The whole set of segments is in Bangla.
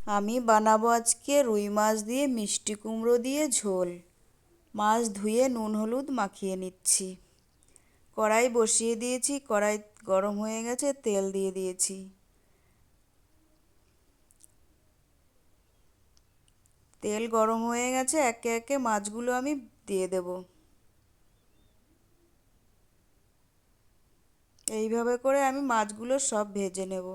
আমি বানাবো আজকে রুই মাছ দিয়ে মিষ্টি কুমড়ো দিয়ে ঝোল। মাছ ধুয়ে নুন হলুদ মাখিয়ে নিচ্ছি। কড়াই বসিয়ে দিয়েছি, কড়াই গরম হয়ে গেছে, তেল দিয়ে দিয়েছি। তেল গরম হয়ে গেছে, একে একে মাছগুলো আমি দিয়ে দেব। এইভাবে করে আমি মাছগুলো সব ভেজে নেব।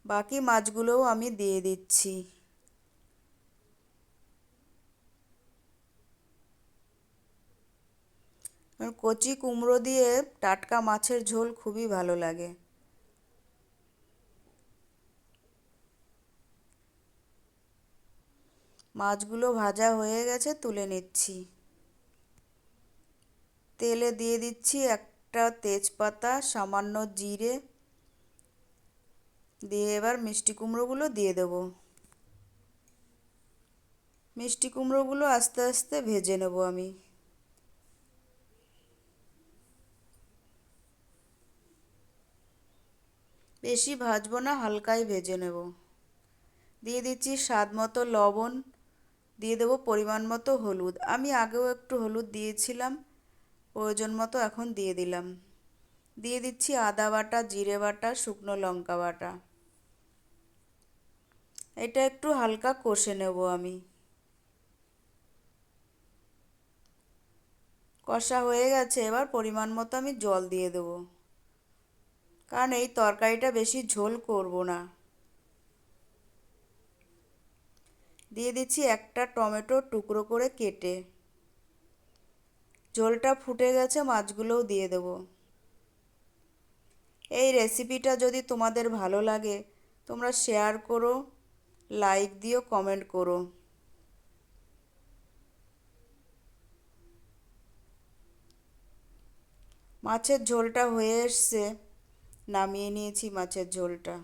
বাকি মাছগুলোও আমি দিয়ে দিচ্ছি। কচি কুমড়ো দিয়ে টাটকা মাছের ঝোল খুবই ভালো লাগে। মাছগুলো ভাজা হয়ে গেছে, তুলে নিচ্ছি। তেলে দিয়ে দিচ্ছি একটা তেজপাতা, সামান্য জিরে দিয়ে এবার মিষ্টি কুমড়োগুলো দিয়ে দেব। মিষ্টি কুমড়োগুলো আস্তে আস্তে ভেজে নেব আমি। বেশি ভাজবো না, হালকাই ভেজে নেব। দিয়ে দিচ্ছি স্বাদ মতো লবণ, দিয়ে দেবো পরিমাণ মতো হলুদ। আমি আগেও একটু হলুদ দিয়েছিলাম, প্রয়োজন মতো এখন দিয়ে দিলাম। দিয়ে দিচ্ছি আদা বাটা, জিরে বাটা, শুকনো লঙ্কা বাটা। এটা একটু হালকা কষে নেব আমি। কষা হয়ে গেছে, এবার পরিমাণ মতো আমি জল দিয়ে দেবো, কারণ এই তরকারিটা বেশি ঝোল করব না। দিয়ে দিচ্ছি একটা টমেটো টুকরো করে কেটে। ঝোলটা ফুটে গেছে, মাছগুলোও দিয়ে দেবো। এই রেসিপিটা যদি তোমাদের ভালো লাগে, তোমরা শেয়ার করো, লাইক দিও, কমেন্ট করো। মাছের ঝোলটা হয়ে এসছে, নামিয়ে নিয়েছি মাছের ঝোলটা।